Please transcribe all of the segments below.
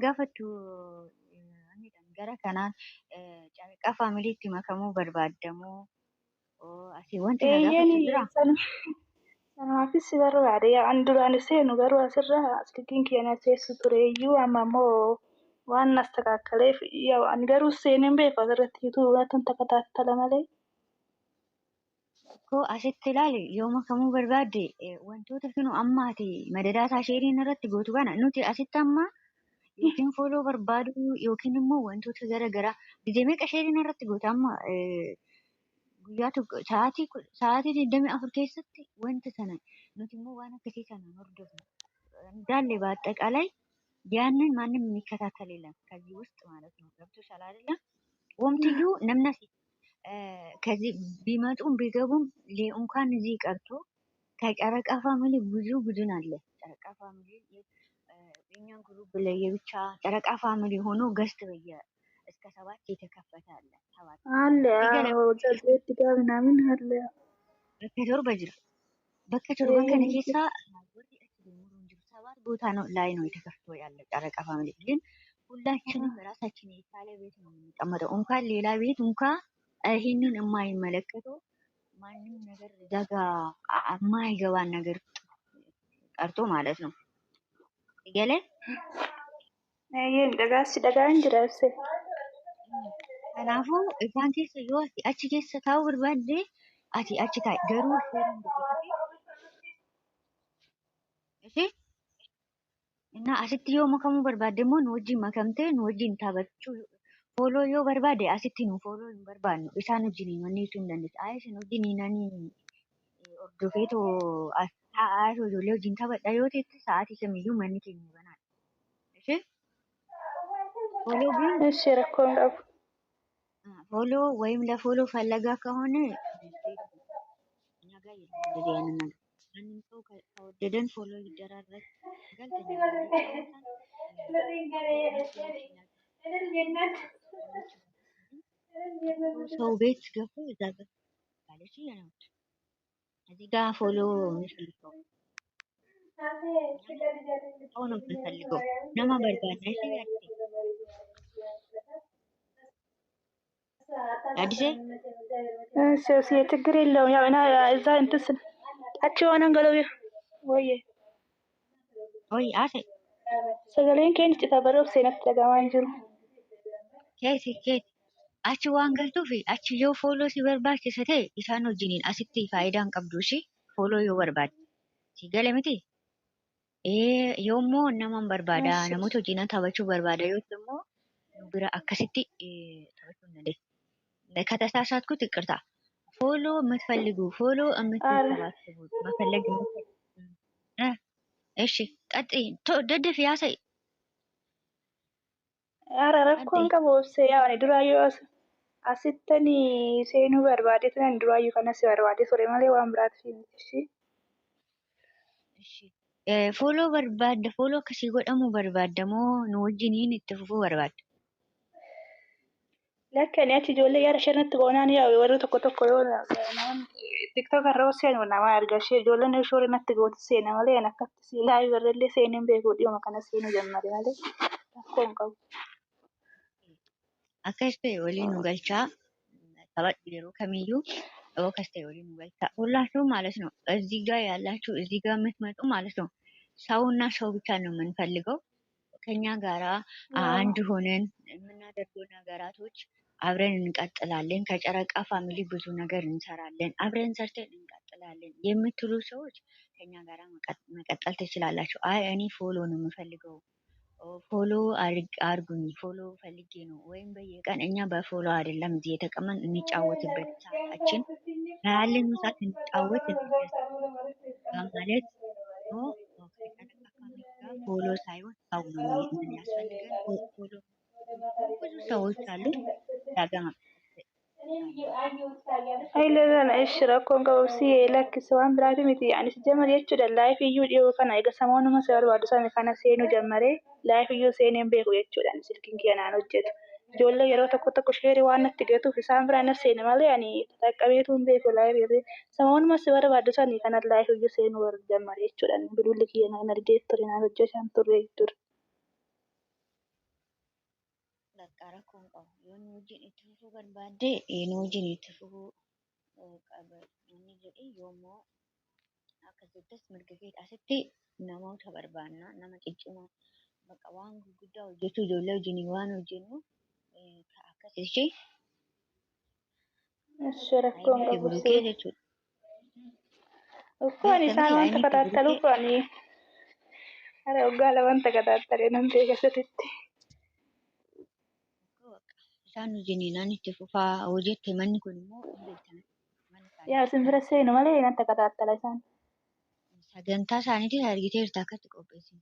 gaafattu gara kanaan calaqqaa faamiliitti makamuu barbaaddamoo asii wanti na gaafattu Eeyyanii jira? sanumaafis si barbaade. An duraan seenu garuu asirraa silkiin kiyya na seessu tureeyyuu amma immoo waan nas takaakkaleef ani garuu seeneen beeku asirratti yuutuubaatuun takataattala malee. Koo asitti ilaali yoo makamuu barbaadde wantoota finu amma ati madadaa isaa sheeriin irratti gootu kana nuti asitti amma yookiin fooloo barbaadu yookiin immoo wantoota gara garaa gizee meeqa sheeriin irratti gootu amma guyyaa tokko sa'aatii 24 keessatti wanta sana nuti immoo waan akkasii sana hordofna. እንዳለ በአጠቃላይ ያንን ማንም የሚከታተል የለም ከዚህ ውስጥ ማለት ነው። ገብቶሻል አይደለ? ወምትዩ ነምነሲ ከዚህ ቢመጡም ቢገቡም እንኳን እዚህ ቀርቶ ከጨረቃ ፋሚሊ ብዙ ቡድን አለ። ጨረቃ ፋሚሊ የኛ ግሩፕ ለየብቻ ጨረቃ ፋሚሊ ሆኖ ገስት እስከ 7 የተከፈተ አለ። 7 አለ ወጀት ጋር ምናምን አለ በከተር በጅራ በከተር በከነ ኬሳ ሰባት ቦታ ነው ላይ ነው የተከፈተው ያለ ጨረቃ ፋሚሊ ግን ሁላችንም በራሳችን የቻለ ቤት ነው የምንቀመጠው። እንኳን ሌላ ቤት እንኳን ይሄንን የማይመለከተው ማንም ነገር ዳጋ የማይገባን ነገር ቀርቶ ማለት ነው። ይገለ ይሄን ደጋን ድረስ ከናፉ እዛን ኬስ ይወስ አቺ ኬስ ታው ብርባዴ አቺ ታይ ገሩ እሺ እና asitti yoo makamuu barbaadde immoo nu wajjin makamtee nu wajjin taphachuu fooloo yoo barbaade asitti nu fooloo hin barbaadnu isaan wajjin manniisuu hin dandeessu. Ayee isin wajjin nani hordofeetoo taa'aa ijoollee wajjin taphadha yoo ta'e sa'aatii kamiyyuu manni keenya banaadha. Ishee fooloo ግን እሺ ረኮን ቀቡ ፎሎ ወይም ለፎሎ ፈለጋ ከሆነ እኛ ጋር የለም እንደዚህ አይነት ነገር። ማንም ሰው ከወደደን ፎሎ ይደራረግ ሰው ቤት ገብቶ እዛ ጋር ካለሽ ያለች እዚህ ጋር ፎሎ የሚፈልገው ሰው ነው የሚፈልገው ነማ በርባዳ እሺ አዲስ እሺ ችግር የለውም። ያው እና እዛ እንትስ አቺ ሆነ ገለው ወይ አሴ sagaleen keenya cita baroof seenatti dhagamaa hin jiru. keeti achi waan galtuuf achi yoo fooloo si barbaachisa ta'e isaan wajjiniin asitti faayidaan qabdu ishee fooloo yoo barbaadde si gala miti. Yoommoo naman barbaada namoota wajjin taphachuu barbaada yoo immoo nu bira akkasitti taphachuu hin dandeessu. ከተሳሳትኩት ይቅርታ። ፎሎ የምትፈልጉ ፎሎ የምትሰባስቡ መፈለግ እሺ ቀጥይ ደደፍ ያሳይ ኧረ rakkoon qabu obsee yaa ani duraayyuu asittani seenuu barbaade turan duraayyuu kanas barbaade ture malee waan biraatiif miti. ፎሎ barbaadda ፎሎ akkasii godhamuu barbaadda moo nu wajjiniin itti fufuu barbaadda? Lakkani achi ijoollee yaada shanatti goonaan yaa warri tokko yoo tiktok irra seenu nama argashee ijoolleen shoora natti gootu seena malee an akkatti siilaa warrellee seeneen beekuu dhiyuma kana seenuu jammare malee rakkoon qabu. Akkas ta'e waliin nu galchaa taphadhu yeroo kamiyyuu akkas ta'e waliin nu galchaa ሁላችሁም ማለት ነው እዚህ ጋር ያላችሁ እዚህ ጋር የምትመጡ ማለት ነው ሰውና ሰው ብቻ ነው የምንፈልገው ከኛ ጋራ አንድ ሆነን የምናደርገው ነገራቶች አብረን እንቀጥላለን ከጨረቃ ፋሚሊ ብዙ ነገር እንሰራለን አብረን ሰርተን እንቀጥላለን የምትሉ ሰዎች ከኛ ጋራ መቀጠል ትችላላችሁ። አይ እኔ ፎሎ ነው የምፈልገው ፎሎ አርጉኝ ፎሎ ፈልጌ ነው ወይም በየቀን እኛ በፎሎ አይደለም እዚህ የተቀመን እንጫወትበት ሰዓታችን ያለን ሰዓት እንጫወት ማለት ነው። ፎሎ ሳይሆን ሰው ነው የሚያስፈልገን ፎሎ ብዙ ሰዎች አሉ ዳጋማ Ayilana ishi rakkoon qabsi lakkisa waan biraati miti anis jamare jechuudha laayif iyyuu dhiyoo kana eega samoonuma si barbaadu sana kana seenuu jammare laayif iyyuu seeneen beeku jechuudha silkiin kiyya naan hojjetu ijoollee yeroo tokko sheerii waan natti geetuuf isaan biraan na seene malee ani taqqabeetu hin beeku laayif irree samoonuma si barbaadu sana kana laayif iyyuu seenuu jammare jechuudha bilbilli kiyya naan argee ture naan hojjetan turre jechuudha. qarqara kun qabu yoo nu wajjin itti fufuu barbaadde nu wajjin itti fufuu qaba inni jedhee yoommoo akka jettas mirga kee asitti namoota barbaanna nama ciccimaa bakka waan gurguddaa hojjechuu ijoollee wajjin waan hojjennu akkas ishee rakkoon Haayinii fi qabu Burukee jechuudha. uffaan isaan Beekamtii wanta Haayinii fi kataatalu Burukee uffani hara waggaa wanta kataatale nan beeka sirriitti. isaan wajjiniinaan itti fufaa hojjette manni kun immoo hin beektan mana Yaa isaaniitti simbira seenu malee nanta kataatala isaan. sagantaa isaaniitiin argiteerta akkatti qopheessin.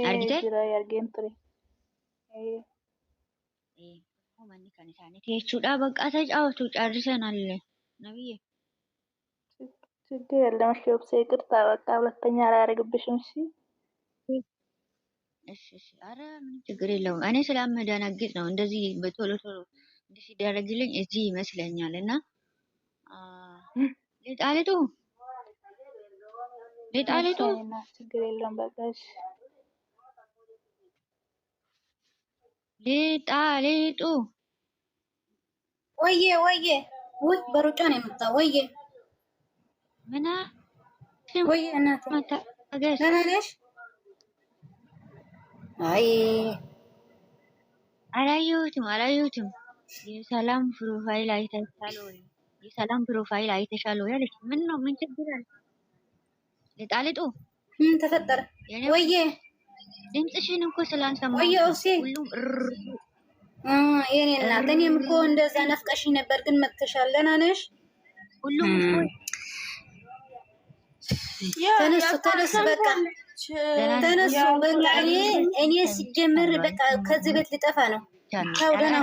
Argitee? Jira argeen ture. Manni kan isaaniiti jechuudha. Bakka tajaajilatu caarrisan allee nabiyye. ችግር የለም እሺ ወብሴ ይቅርታ በቃ ሁለተኛ ላይ አረግብሽም እሺ እሺ እሺ። ኧረ ምንም ችግር የለውም። እኔ ስለምደነግጥ ነው እንደዚህ በቶሎ ቶሎ እንዲህ ሲደረግልኝ እዚህ ይመስለኛል እና ሊጣሊጡ ሊጣሊጡ ችግር የለውም በቃ እሺ ሊጣሊጡ ወዬ ወዬ ውይ በሩጫ ነው የመጣው ወዬ ምና ወዬ እናቴ ደህና ነሽ? አይ አላየሁትም። የሰላም ፕሮፋይል አይተሻል ወይ? የሰላም ፕሮፋይል አይተሻል ወይ አለች። ምን ነው ምን ችግር አለ? ሊጣሊጡ ምን ተፈጠረ? ወዬ ድምፅሽን እኮ ስላልሰማሁ ወዬ ኦሴ ሁሉም የኔ እናት እኔም እኮ እንደዛ ነፍቀሽኝ ነበር ግን መጥተሻል። ደህና ነሽ? ሁሉም ተነሱ በቃ ተነሱ በቃ እኔ ሲጀምር በቃ ከዚህ ቤት ልጠፋ ነው። ታው ደህና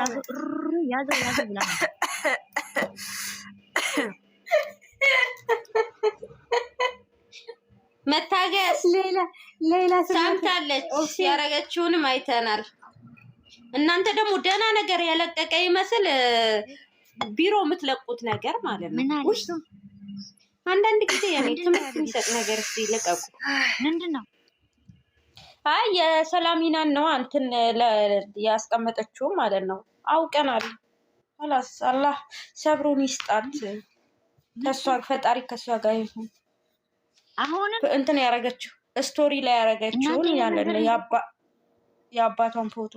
ያዘው ብላ መታገስ ሌላ ሰምታለች። ያረገችውንም አይተናል። እናንተ ደግሞ ደህና ነገር ያለቀቀ ይመስል ቢሮ የምትለቁት ነገር ማለት ነው። አንዳንድ ጊዜ ያኔ ትምህርት የሚሰጥ ነገር እስቲ ለቀቁ። ምንድነው? አይ የሰላሚናን ነው እንትን ያስቀመጠችው ማለት ነው። አውቀናል። خلاص አላህ ሰብሩን ይስጣት። ከሷ ፈጣሪ ከሷ ጋር ይሁን። አሁን እንትን ያረገችው ስቶሪ ላይ ያረገችው ያለን የአባቷን ፎቶ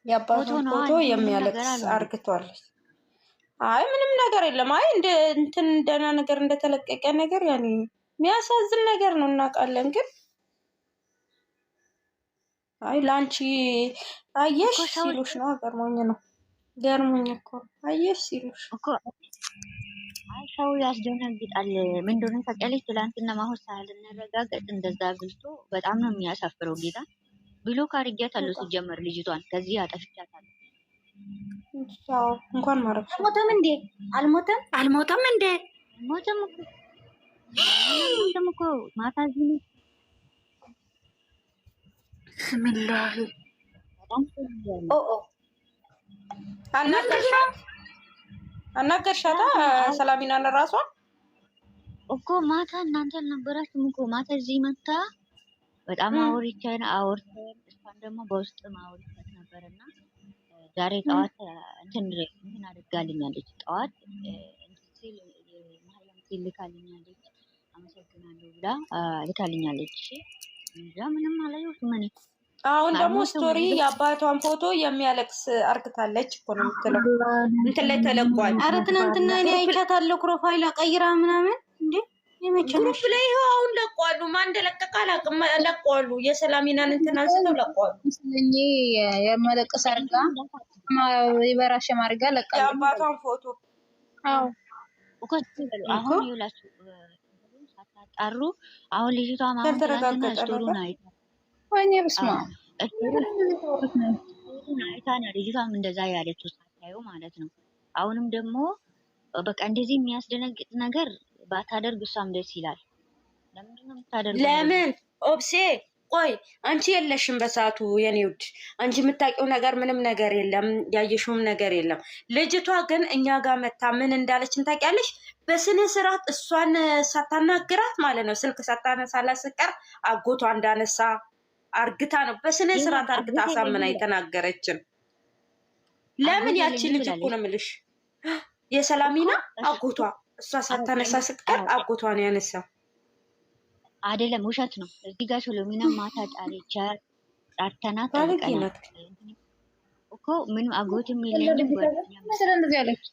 የአባቷን ፎቶ የሚያለቅስ አርግቷለች። አይ ምንም ነገር የለም። አይ እንትን ደህና ነገር እንደተለቀቀ ነገር ያኔ የሚያሳዝን ነገር ነው እናውቃለን። ግን አይ ላንቺ አየሽ ሲሉሽ ነው ገርሞኝ እኮ አየሽ ሲሉሽ እኮ አይ ሰው ያስደነግጣል። ምን እንደሆነ ታውቂያለሽ? ትላንትና ማሆስ ሳልነረጋገጥ እንደዛ ብልቶ በጣም ነው የሚያሳፍረው። ጌታ ብሎክ አድርጊያታለሁ ሲጀመር ልጅቷን ከዚህ አጠፍቻታለሁ። እንኳን ማረፍ አልሞተም እንዴ ሞተም እኮ ማታ እዚህ ነው። ብስሚላህ አናገርሻታ ሰላሚናን ራሷን እኮ ማታ እናንተ አልነበራችሁም እኮ ማታ እዚህ መታ በጣም አውርተን እሷን ደግሞ በውስጥ ማውርተን ነበርና ዛሬ ጠዋት እንትን አድርጋልኛለች። ጠዋት ማህያም ልካልኛለች። አመሰግናለሁ ብላ ልካልኛለች። እሺ እንጃ ምንም አላየሁትም እኔ። አሁን ደግሞ ስቶሪ የአባቷን ፎቶ የሚያለቅስ አርግታለች እኮ ነው የምትለው። እንትን ላይ ተለቋል። ኧረ ትናንትና እኔ አይቻታለሁ ፕሮፋይል አቀይራ ምናምን እንዴ ግሩፕ ላይ ይኸው አሁን ለቋሉ። ማን እንደለቀቀ አላውቅም። ለቋሉ የሰላሚናን እንትን አንስተው ለቋሉ። ስለኝ የመለቀስ አርጋ ይበራሽም አርጋ ለቃለች የአባቷን ፎቶ። አዎ እኮ አሁን ይውላችሁ ሳታጣሩ አሁን ልጅቷ ማንተራትና ስቶሪውን አይታ ወይኔ በስመ ስቶሪውን አይታ ነው ልጅቷም እንደዛ ያለችው ሳታየው ማለት ነው። አሁንም ደግሞ በቃ እንደዚህ የሚያስደነግጥ ነገር ባታደርግ እሷም ደስ ይላል። ለምንድን ነው የምታደርገው? ለምን ኦብሴ ቆይ አንቺ የለሽም በሰዓቱ የኔ ውድ፣ አንቺ የምታውቂው ነገር ምንም ነገር የለም፣ ያየሽውም ነገር የለም። ልጅቷ ግን እኛ ጋር መታ ምን እንዳለችን ታውቂያለሽ? በስነ ስርዓት እሷን ሳታናግራት ማለት ነው፣ ስልክ ሳታነሳላት ስቀር አጎቷ እንዳነሳ አርግታ ነው በስነ ስርዓት አርግታ አሳምና የተናገረችን። ለምን ያቺ ልጅ እኮ ነው የምልሽ የሰላሚና አጎቷ እሷ ሳታነሳ ስቀር አጎቷ ነው ያነሳው። አይደለም ውሸት ነው። እዚህ ጋር ሰሎሚና ማታ ጣለቻ ጣርተና ታልቀናት እኮ ምንም አጎትም የለኝም ጓደኛም እንደዚህ ያለች።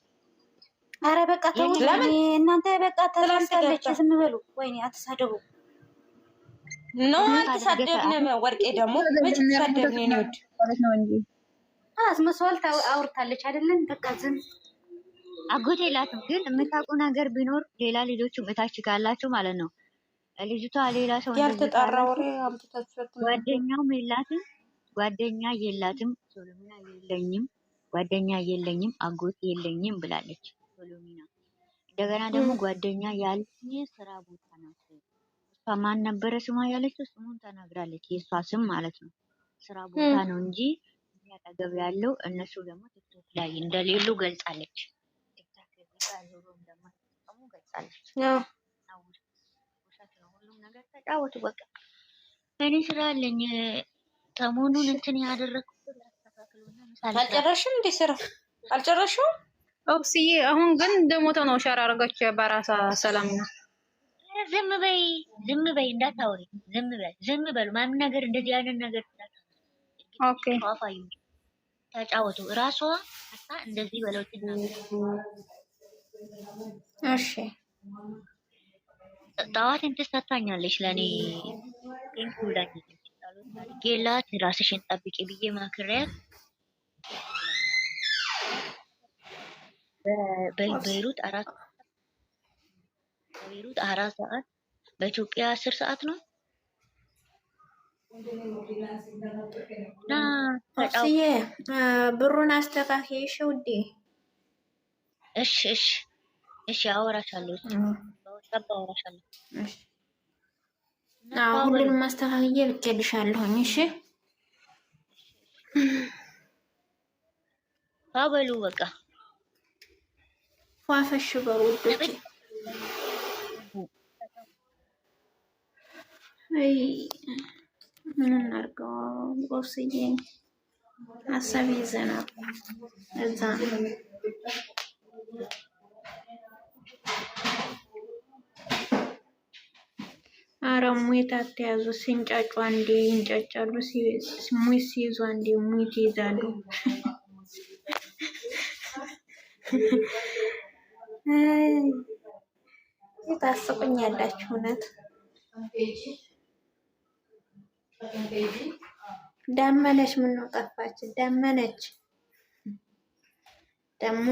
አረ በቃ ተው እናንተ በቃ ተላልታለች። ዝም በሉ። ወይኔ አትሳደቡ። ኖ አትሳደብንም። ወርቄ ደግሞ መች ተሳደብን ነው ወድ ነው እንጂ አስመስዋል አውርታለች አይደለም። በቃ ዝም አጎቴ የላትም። ግን የምታውቁ ነገር ቢኖር ሌላ ልጆቹም እታች ካላችሁ ማለት ነው ልጅቷ ሌላ ሰው ያልተጣራ ወሬ አምጥታችሁ ጓደኛውም የላትም፣ ጓደኛ የላትም። ሶሎሚና የለኝም፣ ጓደኛ የለኝም፣ አጎት የለኝም ብላለች ሶሎሚና። እንደገና ደግሞ ጓደኛ ያለኝ ስራ ቦታ ናት። እሷ ማን ነበረ ስሟ ያለችው? ስሙን ተናግራለች። የእሷ ስም ማለት ነው። ስራ ቦታ ነው እንጂ ያጠገብ ያለው እነሱ ደግሞ ቲክቶክ ላይ እንደሌሉ ገልጻለች። ቲክቶክ ላይ ዞሮ እንደማይጠቀሙ ገልጻለች። ነገር ተጫወቱ በቃ። እኔ ስራ አለኝ ሰሞኑን እንትን ያደረኩት ላስተካክሉና ምሳሌ አልጨረሽም እንዴ? ስራ አልጨረሽም? ኦክሲዬ አሁን ግን ደሞታ ነው ሻራ አረጋች በራሳ ሰላም ነው። ዝም በይ እንዳታወሪ። ዝም በሉ። ማንም ነገር እንደዚህ አይነት ነገር ኦኬ አፋዩ ተጫወቱ። ራሷ አታ እንደዚህ በለውትና እሺ ጠዋት እንትን ሰጥታኛለች ለእኔ ቴንክ ዩ ላኝ ጌላት ራስሽን ጠብቂ ብዬ ማክሪያት በቤይሩት 4 ሰዓት በኢትዮጵያ 10 ሰዓት ነው። እሺ ብሩን አስተካክዬሽ ውዴ። እሺ አወራሻለሁ። ሁሉንም ማስተካከዬ ልኬልሻለሁኝ። እሺ አበሉ በቃ ፏፈሽ በሉ ውዶቼ። አይ ምን እናድርገው ቦስዬ፣ ሀሳብ ይዘናል እዛ ሙይት አትያዙ። ሲንጫጩ አንዴ ይንጫጫሉ፣ ሙይት ሲይዙ አንዴ ሙይት ይይዛሉ። ታስቁኛላችሁ እውነት። ዳመነች ምነው ጠፋች? ዳመነች ደግሞ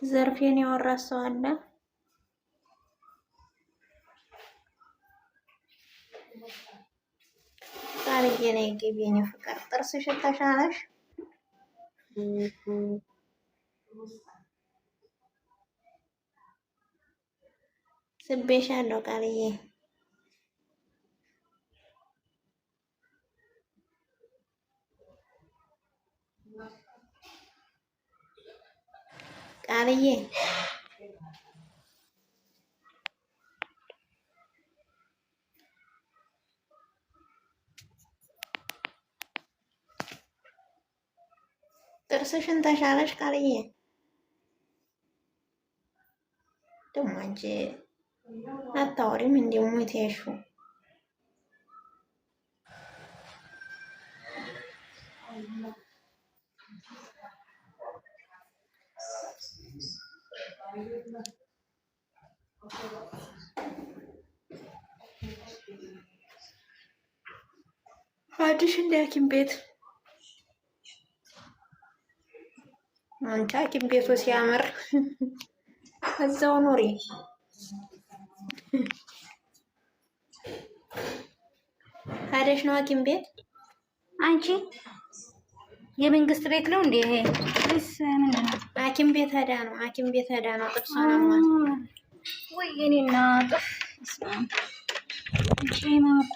ዘርፌን ያወራ ሰው አለ። ዛሬ ነይ ግቢ የኔ ፍቅር፣ ጥርስሽን ተሻለሽ? ስቤሻለሁ ቃልዬ። ቃልዬ ጥርስሽን ተሻለሽ ቃልዬ? ደግሞ አንቺ አታወሪም እንዴ ሙቴሹ? አዲሽ እንደ ሐኪም ቤት አንቺ ሐኪም ቤቱ ሲያምር እዛው ኑሪ። ሄደሽ ነው ሐኪም ቤት? አንቺ የመንግስት ቤት ነው እንዴ ይሄ? እስ ምን ነው? ሐኪም ቤት ሄዳ ነው። ሐኪም ቤት ሄዳ ነው። ጥርሷን አሟት። ወይ የኔ እናት እሺ ማምኮ